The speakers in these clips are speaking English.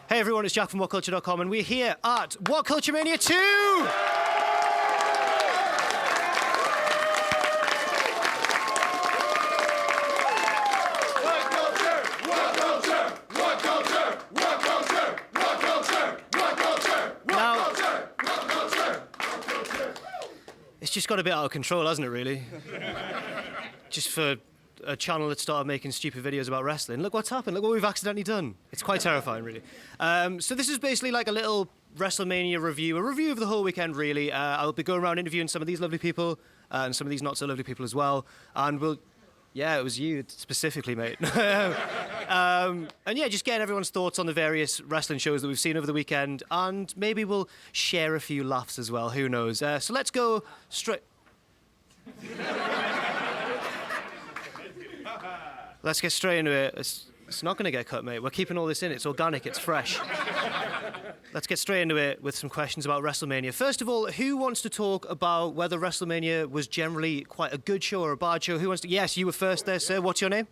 Hey everyone, it's Jack from WhatCulture.com, and we're here at WhatCulture Mania 2! It's just got a bit out of control, hasn't it, really? Just for a channel that started making stupid videos about wrestling. Look what's happened. Look what we've accidentally done. It's quite terrifying, really. So this is basically like a little Wrestlemania review, a review of the whole weekend, really. I'll be going around interviewing some of these lovely people and some of these not-so-lovely people as well. And we'll... Yeah, it was you specifically, mate. And yeah, just getting everyone's thoughts on the various wrestling shows that we've seen over the weekend, and maybe we'll share a few laughs as well, who knows. So let's go straight... Let's get straight into it. It's not going to get cut, mate. We're keeping all this in. It's organic. It's fresh. Let's get straight into it with some questions about WrestleMania. First of all, who wants to talk about whether WrestleMania was generally quite a good show or a bad show? Who wants to... Yes, you were first there, sir. What's your name?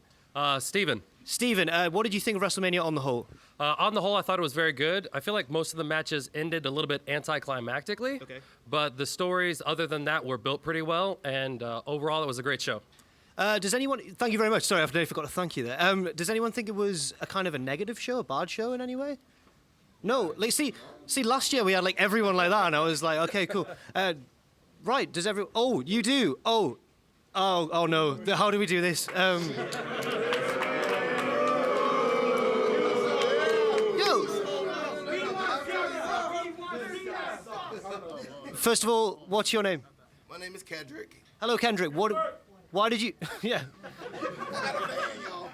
Steven. Steven, what did you think of WrestleMania on the whole? On the whole, I thought it was very good. I feel like most of the matches ended a little bit anticlimactically. Okay. But the stories, other than that, were built pretty well. And overall, it was a great show. Does anyone... Thank you very much. Sorry, I forgot to thank you there. Does anyone think it was a kind of a negative show, a bad show in any way? No. Like, see, last year we had, like, everyone like that, and I was like, okay, cool. Right, does everyone... Oh, you do? Oh, no. How do we do this? First of all, what's your name? My name is Kendrick. Hello, Kendrick. Why did you... Yeah.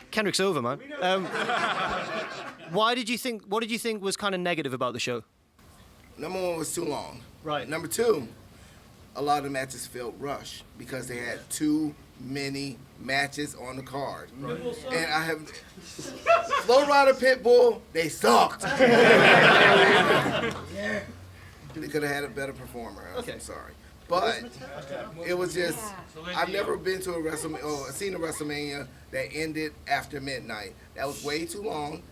Kendrick's over, man. What did you think was kind of negative about the show? Number one was too long. Right. Number two, a lot of the matches felt rushed because they had too many matches on the card. Right. And I have... Flow Rider Pitbull, they sucked. They could have had a better performer. I'm sorry. But it was just, I've never been to a WrestleMania, or seen a WrestleMania that ended after midnight. That was way too long.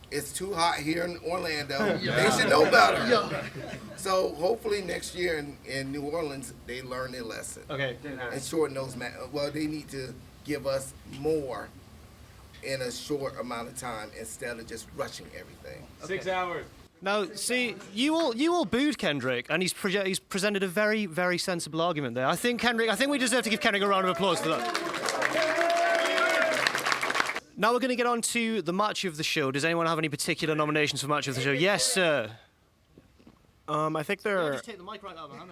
It's too hot here in Orlando. They should know better. So hopefully next year in New Orleans, they learn their lesson. Okay. And shorten those matches. Well, they need to give us more in a short amount of time instead of just rushing everything. 6 hours. Now, see, you all booed Kendrick, and he's presented a very, very sensible argument there. I think we deserve to give Kendrick a round of applause for that. Now we're going to get on to the match of the show. Does anyone have any particular nominations for match of the show? Yes, sir. I think there are... Just take the mic right out, man.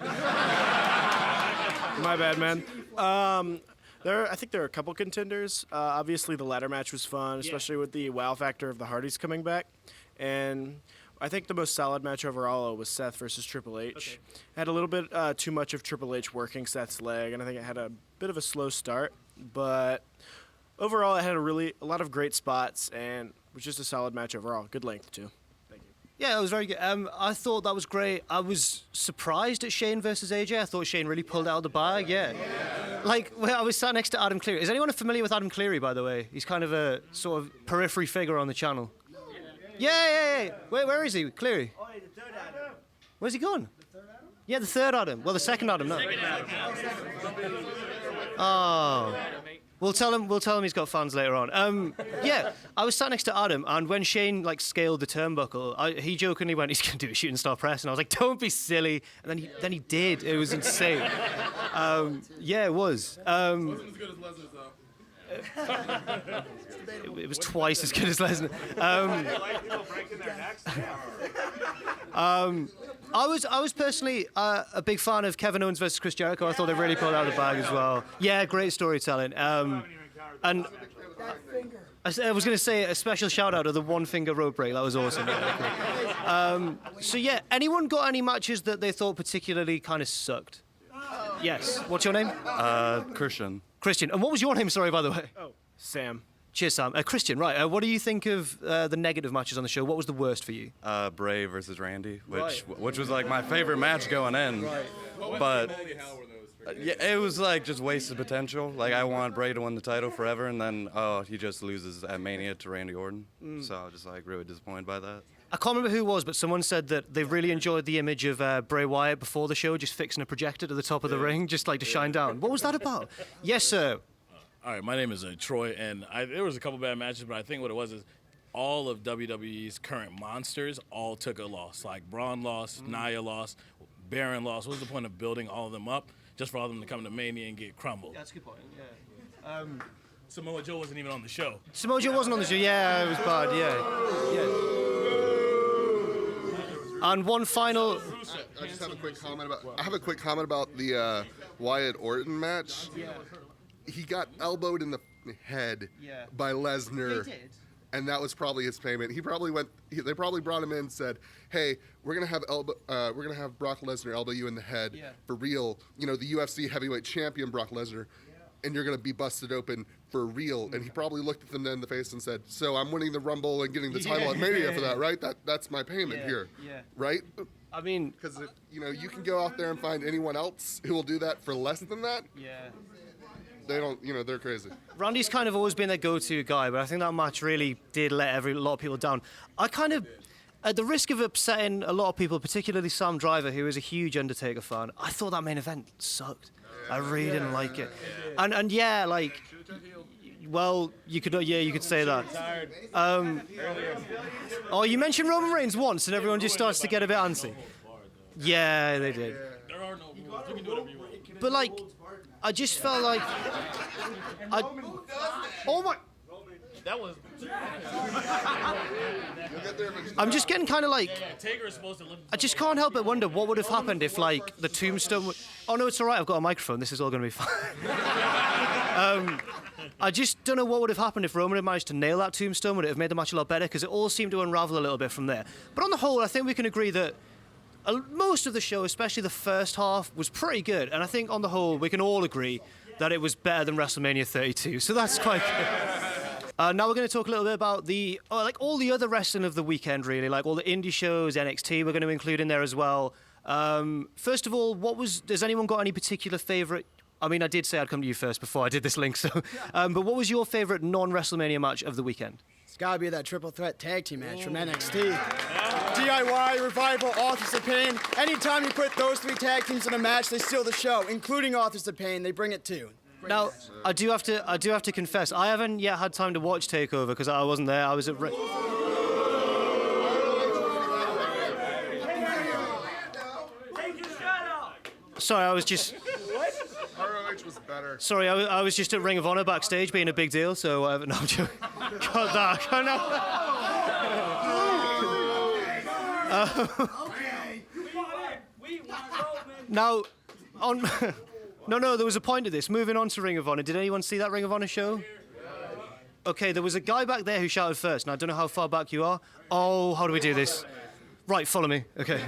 My bad, man. I think there are a couple contenders. Obviously, the ladder match was fun, especially with the wow factor of the Hardys coming back. And I think the most solid match overall was Seth versus Triple H. Okay. Had a little bit too much of Triple H working Seth's leg, and I think it had a bit of a slow start. But overall, it had a lot of great spots, and was just a solid match overall. Good length, too. Thank you. Yeah, it was very good. I thought that was great. I was surprised at Shane versus AJ. I thought Shane really pulled out of the bag, yeah. Like, well, I was sat next to Adam Cleary. Is anyone familiar with Adam Cleary, by the way? He's kind of a sort of periphery figure on the channel. Yeah. Where is he? Cleary? Oh, the third Adam. Where's he gone? The third Adam? Yeah, the third Adam. Well, the second Adam, no. Oh. We'll tell him he's got fans later on. Yeah, I was sat next to Adam, and when Shane scaled the turnbuckle, he jokingly went, "He's gonna do a shooting star press," and I was like, "Don't be silly." And then he did. It was insane. Yeah, it was. Wasn't as good as Lesnar's though. It was twice as good as Lesnar. I was personally a big fan of Kevin Owens versus Chris Jericho. I thought they really pulled out of the bag as well. Yeah, great storytelling. And I was going to say a special shout out to the one finger rope break. That was awesome. So yeah, anyone got any matches that they thought particularly kind of sucked? Yes. What's your name? Christian. Christian. And what was your name, sorry, by the way? Oh, Sam. Cheers, Sam. Christian, right. What do you think of the negative matches on the show? What was the worst for you? Bray versus Randy, which was like my favorite match going in. Right. But Holy hell were those? Yeah, it was like just wasted potential. Like I want Bray to win the title forever, and then he just loses at Mania to Randy Orton. So I was just like really disappointed by that. I can't remember who it was, but someone said that they really enjoyed the image of Bray Wyatt before the show, just fixing a projector to the top of the ring, just like to shine down. What was that about? Yes, sir. All right, my name is Troy, and there was a couple bad matches, but I think what it was is all of WWE's current monsters all took a loss. Like Braun lost, Nia lost, Baron lost. What was the point of building all of them up just for all of them to come to Mania and get crumbled? That's a good point, yeah. Samoa Joe wasn't even on the show. Samoa Joe wasn't on the show. Yeah, it was bad, yeah. And one final... I just have a quick comment about the Wyatt Orton match. He got elbowed in the head by Lesnar. He did. And that was probably his payment. They probably brought him in and said, "Hey, we're gonna have Brock Lesnar elbow you in the head for real. You know, the UFC heavyweight champion Brock Lesnar, and you're gonna be busted open for real." And he probably looked at them in the face and said, "So I'm winning the Rumble and getting the title at Mania for that, right? That's my payment here, right?" I mean... Because you can go out there and find anyone else who will do that for less than that. Yeah. They don't, they're crazy. Randy's kind of always been their go-to guy, but I think that match really did let a lot of people down. I kind of, at the risk of upsetting a lot of people, particularly Sam Driver, who is a huge Undertaker fan, I thought that main event sucked. I really didn't like it. And yeah, like, well, you could say that. Oh, you mentioned Roman Reigns once, and everyone just starts to get a bit antsy. Yeah, they did. There are no rules. You can do whatever you want. But like, I just felt like, oh my! That was... I'm just getting kind of like, Taker is supposed to live... I just can't help but wonder what would have happened if like the tombstone. Oh no, it's all right. I've got a microphone. This is all going to be fine. I just don't know what would have happened if Roman had managed to nail that tombstone. Would it have made the match a lot better? Because it all seemed to unravel a little bit from there. But on the whole, I think we can agree that most of the show, especially the first half, was pretty good. And I think on the whole, we can all agree that it was better than WrestleMania 32. So that's quite good. Now we're going to talk a little bit about all the other wrestling of the weekend, really. Like all the indie shows, NXT we're going to include in there as well. First of all, does anyone got any particular favourite? I mean, I did say I'd come to you first before I did this link, so. But what was your favourite non-WrestleMania match of the weekend? It's got to be that triple threat tag team match from NXT. DIY, Revival, Authors of Pain. Anytime you put those three tag teams in a match, they steal the show, including Authors of Pain. They bring it too. Now, I do have to confess, I haven't yet had time to watch Takeover because I wasn't there. I was at. Sorry, I was just. ROH was better. Sorry, I was just at Ring of Honor backstage, being a big deal. So no, I'm joking. Got that. Now, on. No, there was a point to this. Moving on to Ring of Honor. Did anyone see that Ring of Honor show? Okay, there was a guy back there who shouted first, and I don't know how far back you are. Oh, how do we do this? Right, follow me. Okay.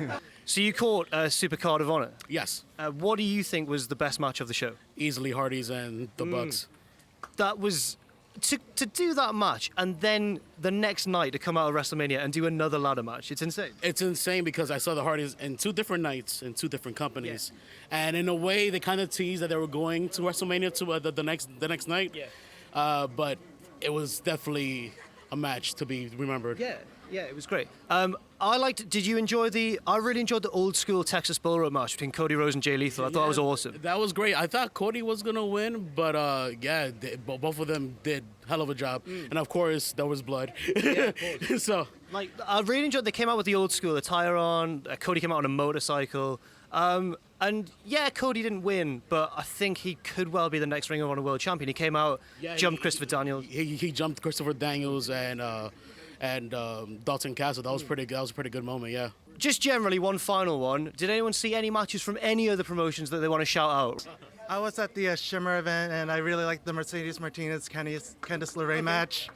So you caught Supercard of Honor. Yes. What do you think was the best match of the show? Easily Hardys and the Bucks. That was... To do that match and then the next night to come out of WrestleMania and do another ladder match, it's insane. It's insane because I saw the Hardys in 2 different nights in 2 different companies, and in a way they kind of teased that they were going to WrestleMania to the next night. Yeah. But it was definitely a match to be remembered. Yeah, it was great. Did you enjoy I really enjoyed the old school Texas Bull Rope match between Cody Rhodes and Jay Lethal. I thought it was awesome. That was great. I thought Cody was going to win, but both of them did hell of a job. And of course, there was blood. Yeah, so, I really enjoyed they came out with the old school attire on. Cody came out on a motorcycle. And yeah, Cody didn't win, but I think he could well be the next Ring of Honor World Champion. He came out, jumped Christopher Daniels. He jumped Christopher Daniels and Dalton Castle. That was pretty good. That was a pretty good moment, yeah. Just generally, one final one. Did anyone see any matches from any other promotions that they want to shout out? I was at the Shimmer event, and I really liked the Mercedes Martinez-Candice LeRae match.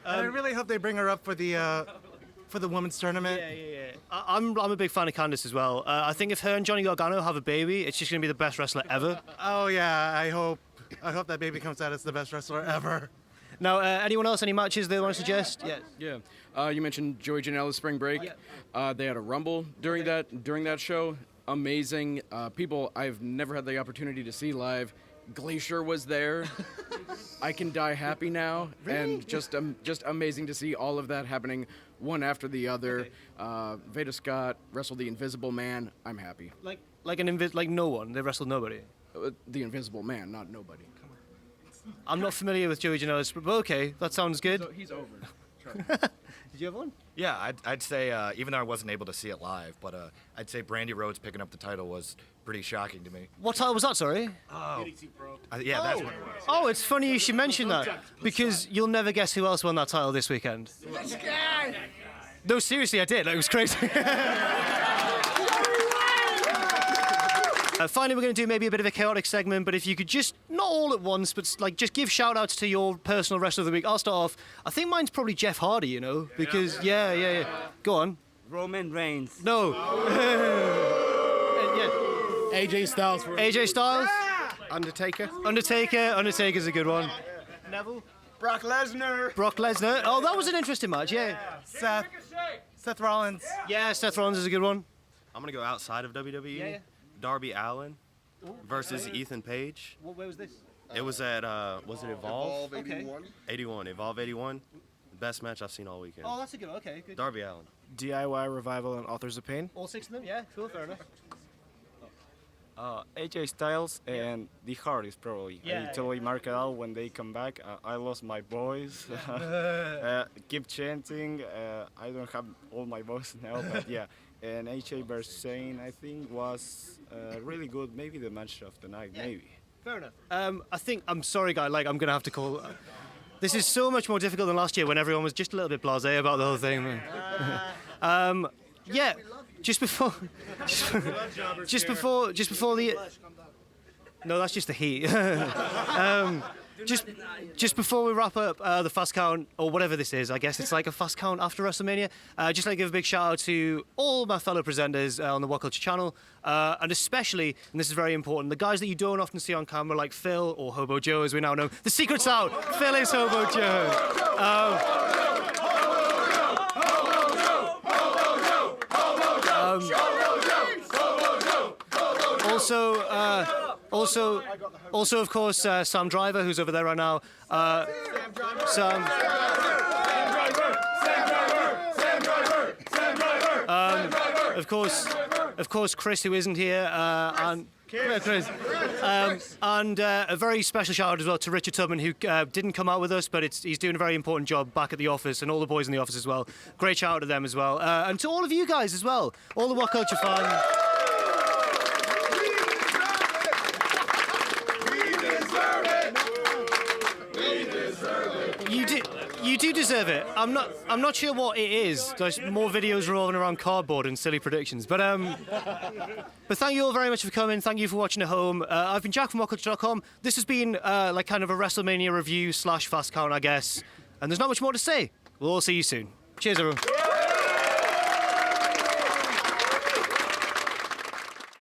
And I really hope they bring her up for the women's tournament. Yeah. I'm a big fan of Candice as well. I think if her and Johnny Gargano have a baby, it's just going to be the best wrestler ever. Oh, yeah. I hope that baby comes out as the best wrestler ever. Now, anyone else, any matches they want to suggest? Yeah. You mentioned Joey Janela's Spring Break. Yeah. They had a Rumble during that show. amazing. People I've never had the opportunity to see live. Glacier was there. I Can Die Happy Now, and just amazing to see all of that happening one after the other. Veda Scott wrestled the Invisible Man. I'm happy. Like no one. They wrestled nobody. The Invisible Man, not nobody. I'm not familiar with Joey Janela's, but okay, that sounds good. So he's over. Did you have one? Yeah, I'd say, even though I wasn't able to see it live, but I'd say Brandy Rhodes picking up the title was pretty shocking to me. What title was that, sorry? Oh. Yeah, that's what it was. Oh, it's funny you should mention that, because you'll never guess who else won that title this weekend. This guy! No, seriously, I did. It was crazy. Finally, we're going to do maybe a bit of a chaotic segment, but if you could just, not all at once, but like just give shout-outs to your personal wrestler of the week. I'll start off. I think mine's probably Jeff Hardy, you know, because, yeah. Go on. Roman Reigns. No. AJ Styles. AJ Styles. Undertaker. Undertaker's a good one. Neville. Brock Lesnar. Brock Lesnar. Oh, that was an interesting match, yeah. Seth Rollins. Yeah, Seth Rollins is a good one. I'm going to go outside of WWE. Yeah. Darby Allin versus Ethan Page. Where was this? It was at, was it Evolve? Evolve 81. 81, Evolve 81. Best match I've seen all weekend. Oh, that's a good one. Okay, good. Darby Allin. DIY Revival and Authors of Pain. All 6 of them? Yeah, cool, fair enough. AJ Styles and The Hardys probably. Yeah, I totally mark it out when they come back. I lost my voice. Keep chanting. I don't have all my voice now, but yeah. And AJ versus Shane, I think, was really good. Maybe the match of the night, maybe. Fair enough. I think, I'm sorry, guy, like, I'm going to have to call... This is so much more difficult than last year when everyone was just a little bit blasé about the whole thing. Yeah, just before the... No, that's just the heat. Just before we wrap up the fast count, or whatever this is, I guess it's like a fast count after WrestleMania, just like to give a big shout out to all my fellow presenters on the WhatCulture channel, and especially, and this is very important, the guys that you don't often see on camera, like Phil, or Hobo Joe as we now know. The secret's out! Phil is Hobo Joe. Also, of course, Sam Driver, who's over there right now. Sam Driver. Of course, Chris, who isn't here, and Chris. And a very special shout out as well to Richard Tubman, who didn't come out with us, but he's doing a very important job back at the office, and all the boys in the office as well. Great shout out to them as well, and to all of you guys as well, all the WhatCulture fans. You do deserve it. I'm not sure what it is. There's more videos revolving around cardboard and silly predictions. But thank you all very much for coming. Thank you for watching at home. I've been Jack from WhatCulture.com. This has been like kind of a WrestleMania review / fast count, I guess. And there's not much more to say. We'll all see you soon. Cheers, everyone.